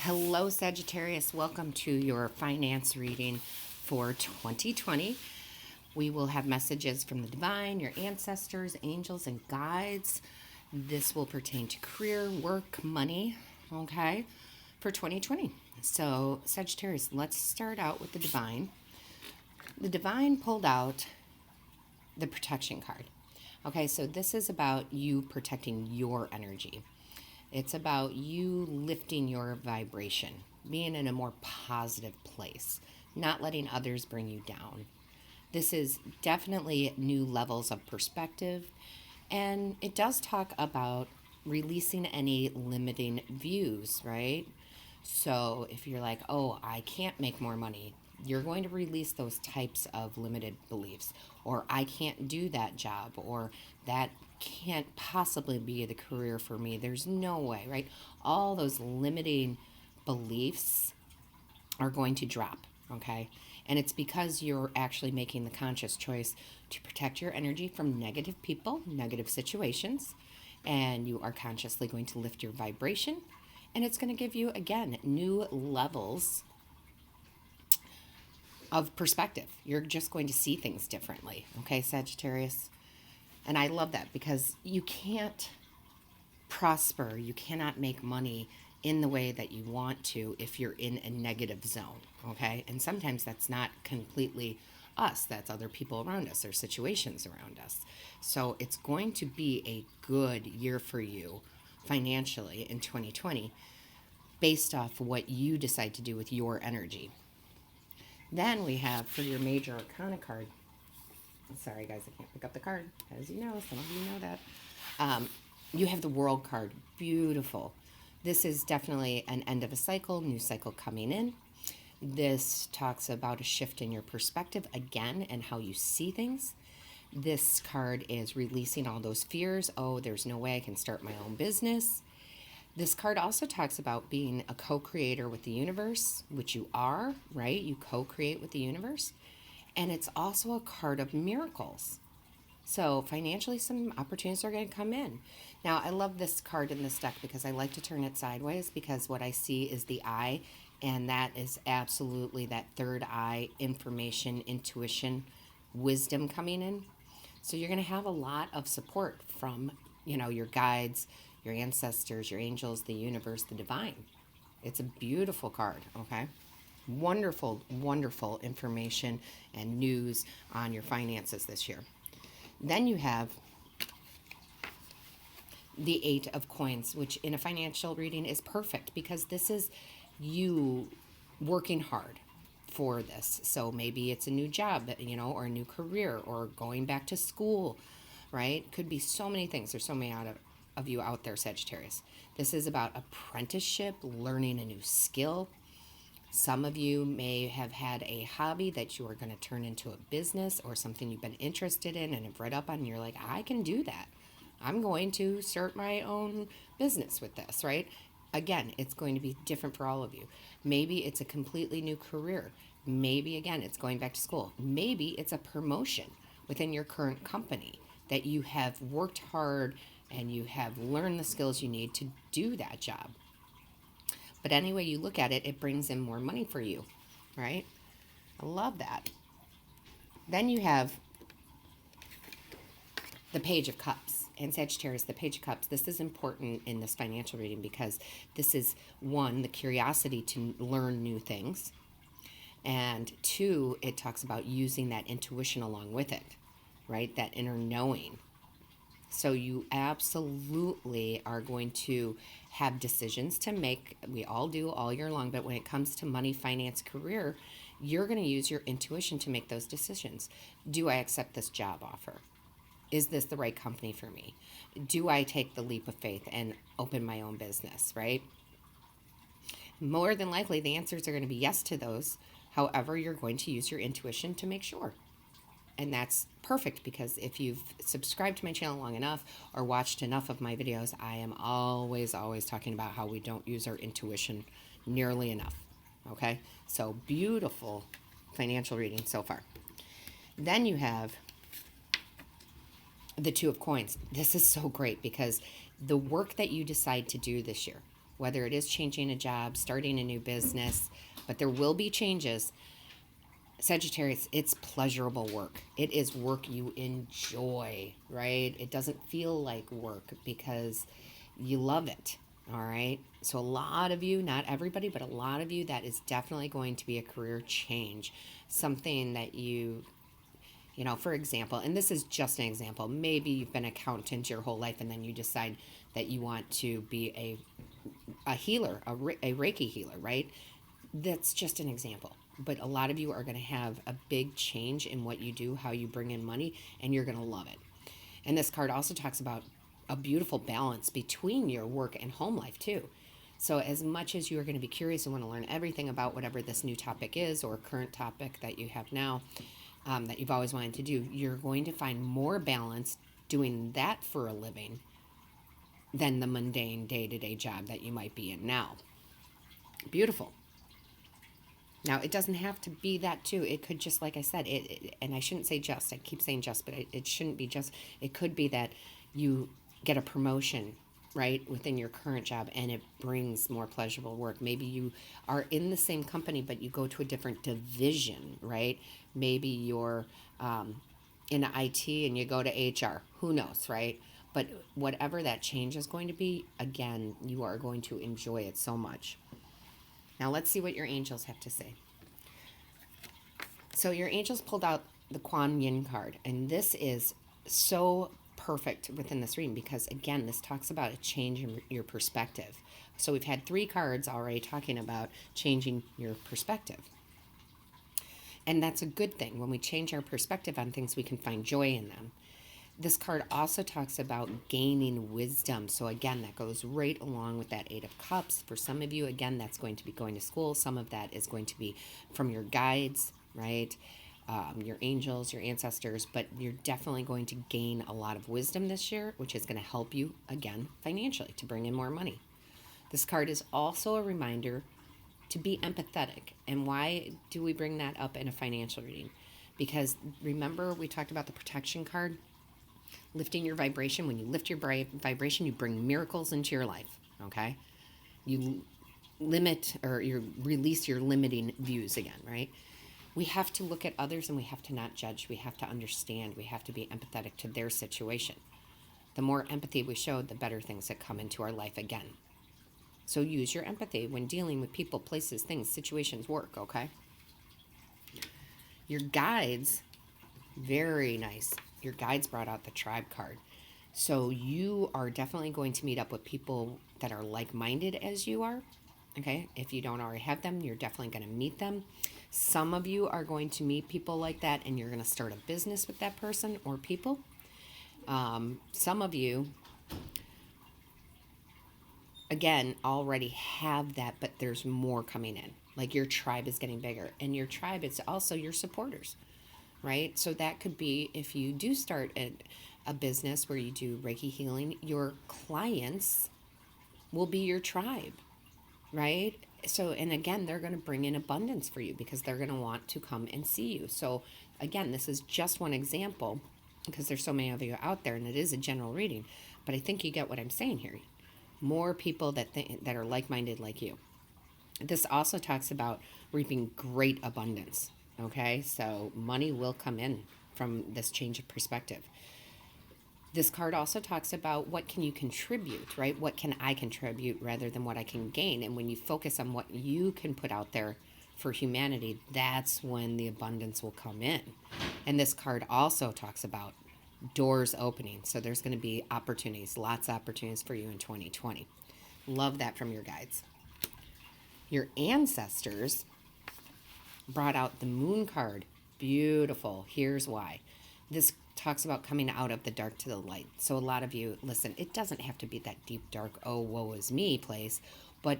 Hello, Sagittarius. Welcome to your finance reading for 2020. We will have messages from the divine, your ancestors, angels, and guides. This will pertain to career, work, money, okay, for 2020. So, Sagittarius, let's start out with the divine. The divine pulled out the protection card. Okay, so this is about you protecting your energy. It's about you lifting your vibration, being in a more positive place, not letting others bring you down. This is definitely new levels of perspective, and it does talk about releasing any limiting views, right? So if you're like, oh, I can't make more money, you're going to release those types of limited beliefs. Or I can't do that job, or that can't possibly be the career for me. There's no way, right? All those limiting beliefs are going to drop, okay? And it's because you're actually making the conscious choice to protect your energy from negative people, negative situations, and you are consciously going to lift your vibration, and it's going to give you, again, new levels of perspective. You're just going to see things differently, okay, Sagittarius? And I love that because you can't prosper, you cannot make money in the way that you want to if you're in a negative zone, okay? And sometimes that's not completely us, that's other people around us or situations around us. So it's going to be a good year for you financially in 2020 based off what you decide to do with your energy. Then we have, for your major arcana card, sorry guys, I can't pick up the card, as you know, some of you know that. You have the World card, beautiful. This is definitely an end of a cycle, new cycle coming in. This talks about a shift in your perspective again and how you see things. This card is releasing all those fears. Oh, there's no way I can start my own business. This card also talks about being a co-creator with the universe, which you are, right? You co-create with the universe. And it's also a card of miracles. So financially, some opportunities are going to come in. Now, I love this card in this deck because I like to turn it sideways because what I see is the eye, and that is absolutely that third eye, information, intuition, wisdom coming in. So you're going to have a lot of support from, your guides, your ancestors, your angels, the universe, the divine. It's a beautiful card, okay? Wonderful, wonderful information and news on your finances this year. Then you have the Eight of Coins, which in a financial reading is perfect because this is you working hard for this. So maybe it's a new job, or a new career, or going back to school, right? Could be so many things. There's so many of you out there, Sagittarius. This is about apprenticeship, learning a new skill. Some of you may have had a hobby that you are going to turn into a business or something you've been interested in and have read up on, and you're like, I can do that. I'm going to start my own business with this, right? Again, it's going to be different for all of you. Maybe it's a completely new career. Maybe, again, it's going back to school. Maybe it's a promotion within your current company that you have worked hard and you have learned the skills you need to do that job. But any way you look at it, it brings in more money for you, right? I love that. Then you have the Page of Cups. And Sagittarius, the Page of Cups, this is important in this financial reading because this is, one, the curiosity to learn new things. And two, it talks about using that intuition along with it, right? That inner knowing. So you absolutely are going to have decisions to make. We all do all year long, but when it comes to money, finance, career, you're going to use your intuition to make those decisions. Do I accept this job offer? Is this the right company for me? Do I take the leap of faith and open my own business, right? More than likely, the answers are going to be yes to those. However, you're going to use your intuition to make sure. And that's perfect because if you've subscribed to my channel long enough or watched enough of my videos, I am always talking about how we don't use our intuition nearly enough. Okay? So beautiful financial reading so far. Then you have the Two of Coins. This is so great because the work that you decide to do this year, whether it is changing a job, starting a new business, but there will be changes. Sagittarius, it's pleasurable work. It is work you enjoy, right? It doesn't feel like work because you love it, all right? So a lot of you, not everybody, but a lot of you, that is definitely going to be a career change. Something that you know, for example, and this is just an example, maybe you've been an accountant your whole life and then you decide that you want to be a healer, a Reiki healer, right? That's just an example. But a lot of you are going to have a big change in what you do, how you bring in money, and you're going to love it. And this card also talks about a beautiful balance between your work and home life too. So as much as you are going to be curious and want to learn everything about whatever this new topic is or current topic that you have now, that you've always wanted to do, you're going to find more balance doing that for a living than the mundane day-to-day job that you might be in now. Beautiful. Now, it doesn't have to be that too. It could just, like I said, and I shouldn't say just. I keep saying just, but it shouldn't be just. It could be that you get a promotion, right, within your current job, and it brings more pleasurable work. Maybe you are in the same company, but you go to a different division, right? Maybe you're in IT and you go to HR. Who knows, right? But whatever that change is going to be, again, you are going to enjoy it so much. Now let's see what your angels have to say. So your angels pulled out the Kuan Yin card, and this is so perfect within this reading because, again, this talks about a change in your perspective. So we've had 3 cards already talking about changing your perspective. And that's a good thing. When we change our perspective on things, we can find joy in them. This card also talks about gaining wisdom. So again, that goes right along with that 8 of Cups. For some of you, again, that's going to be going to school. Some of that is going to be from your guides, right? Your angels, your ancestors, but you're definitely going to gain a lot of wisdom this year, which is going to help you, again, financially, to bring in more money. This card is also a reminder to be empathetic. And why do we bring that up in a financial reading? Because remember, we talked about the protection card? Lifting your vibration. When you lift your vibration, you bring miracles into your life, okay? You limit or you release your limiting views again, right? We have to look at others and we have to not judge. We have to understand. We have to be empathetic to their situation. The more empathy we show, the better things that come into our life again. So use your empathy when dealing with people, places, things, situations, work, okay? Your guides, very nice. Your guides brought out the tribe card. So you are definitely going to meet up with people that are like-minded as you are. Okay, if you don't already have them, you're definitely going to meet them. Some of you are going to meet people like that and you're going to start a business with that person or people. Some of you, again, already have that, but there's more coming in. Like your tribe is getting bigger, and your tribe is also your supporters, right? So that could be if you do start a business where you do Reiki healing, your clients will be your tribe, right? So, and again, they're going to bring in abundance for you because they're going to want to come and see you. So again, this is just one example because there's so many of you out there and it is a general reading, but I think you get what I'm saying here. More people that are like-minded like you. This also talks about reaping great abundance, okay? So money will come in from this change of perspective. This card also talks about what can you contribute, right? What can I contribute rather than what I can gain? And when you focus on what you can put out there for humanity, that's when the abundance will come in. And this card also talks about doors opening. So there's going to be opportunities, lots of opportunities for you in 2020. Love that from your guides. Your ancestors brought out the moon card. Beautiful. Here's why. This talks about coming out of the dark to the light. So a lot of you, listen, it doesn't have to be that deep, dark, oh, woe is me place, but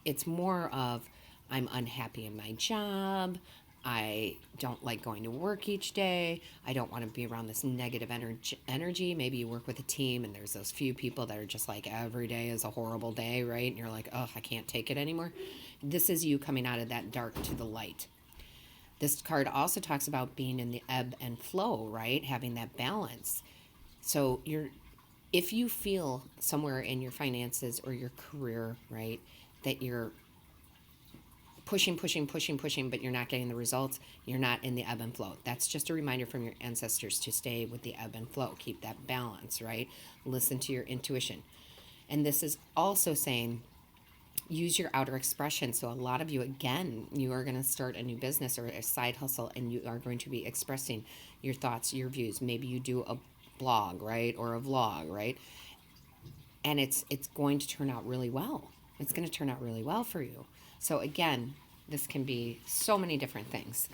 it's more of I'm unhappy in my job. I don't like going to work each day. I don't want to be around this negative energy. Maybe you work with a team and there's those few people that are just like every day is a horrible day, right? And you're like, oh, I can't take it anymore. This is you coming out of that dark to the light. This card also talks about being in the ebb and flow, right? Having that balance. So If you feel somewhere in your finances or your career, right, that you're pushing, but you're not getting the results, you're not in the ebb and flow. That's just a reminder from your ancestors to stay with the ebb and flow. Keep that balance, right? Listen to your intuition. And this is also saying use your outer expression. So a lot of you, again, you are going to start a new business or a side hustle, and you are going to be expressing your thoughts, your views. Maybe you do a blog, right? Or a vlog, right? And it's going to turn out really well. It's going to turn out really well for you. So again, this can be so many different things,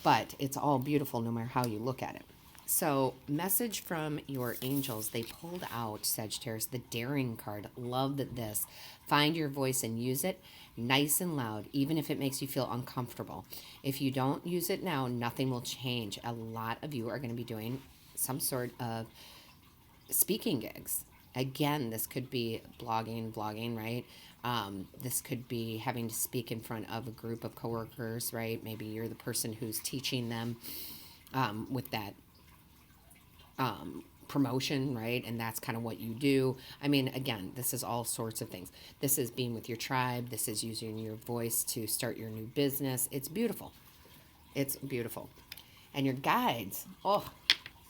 but it's all beautiful no matter how you look at it. So, message from your angels. They pulled out, Sagittarius, the daring card. Love this. Find your voice and use it nice and loud, even if it makes you feel uncomfortable. If you don't use it now, nothing will change. A lot of you are going to be doing some sort of speaking gigs. Again, this could be blogging, vlogging, right? This could be having to speak in front of a group of coworkers, right? Maybe you're the person who's teaching them with that promotion, right? And that's kind of what you do. I mean, again, this is all sorts of things. This is being with your tribe. This is using your voice to start your new business. It's beautiful. It's beautiful. And your guides,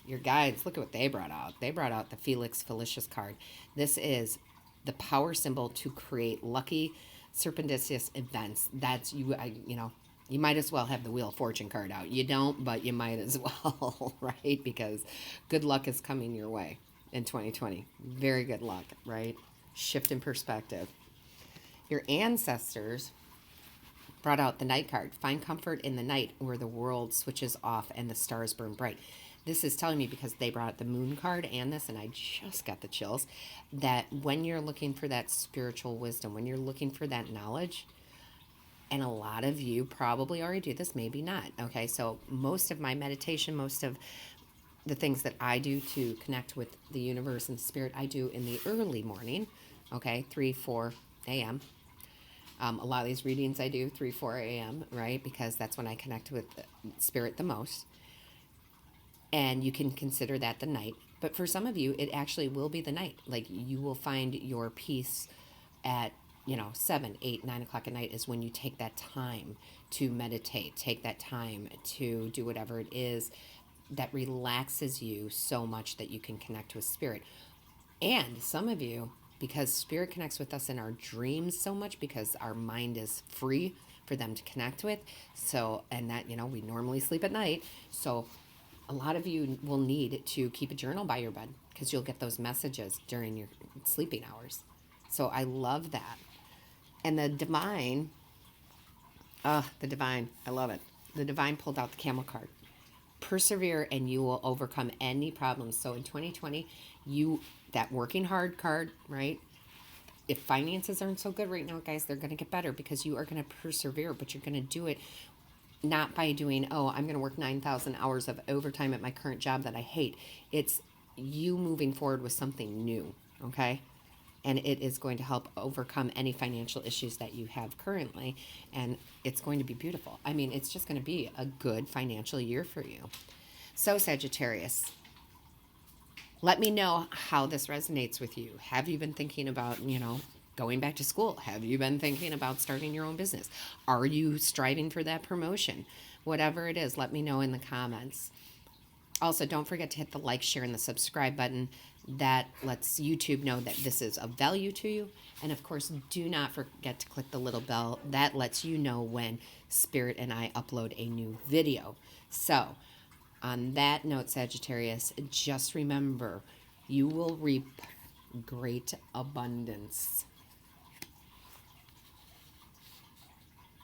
your guides, look at what they brought out. They brought out the Felix Felicius card. This is the power symbol to create lucky, serendipitous events. That's you know, you might as well have the Wheel of Fortune card out. You don't, but you might as well, right? Because good luck is coming your way in 2020. Very good luck, right? Shift in perspective. Your ancestors brought out the Night card. Find comfort in the night where the world switches off and the stars burn bright. This is telling me, because they brought out the Moon card and this, and I just got the chills, that when you're looking for that spiritual wisdom, when you're looking for that knowledge, and a lot of you probably already do this, maybe not, okay? So most of my meditation, most of the things that I do to connect with the universe and spirit, I do in the early morning, okay, 3, 4 a.m. A lot of these readings I do 3, 4 a.m., right? Because that's when I connect with spirit the most. And you can consider that the night. But for some of you, it actually will be the night. Like, you will find your peace at, 7, 8, 9 o'clock at night is when you take that time to meditate, take that time to do whatever it is that relaxes you so much that you can connect with spirit. And some of you, because spirit connects with us in our dreams so much, because our mind is free for them to connect with. So, and that, we normally sleep at night. So a lot of you will need to keep a journal by your bed, because you'll get those messages during your sleeping hours. So I love that. And the divine, I love it. The divine pulled out the Camel card. Persevere and you will overcome any problems. So in 2020, that working hard card, right? If finances aren't so good right now, guys, they're going to get better, because you are going to persevere, but you're going to do it not by doing, I'm going to work 9,000 hours of overtime at my current job that I hate. It's you moving forward with something new, okay? And it is going to help overcome any financial issues that you have currently, and it's going to be beautiful. I mean, it's just going to be a good financial year for you. So, Sagittarius, let me know how this resonates with you. Have you been thinking about, going back to school? Have you been thinking about starting your own business? Are you striving for that promotion? Whatever it is, let me know in the comments. Also, don't forget to hit the like, share, and the subscribe button. That lets YouTube know that this is of value to you. And of course, do not forget to click the little bell. That lets you know when Spirit and I upload a new video. So, on that note, Sagittarius, just remember, you will reap great abundance.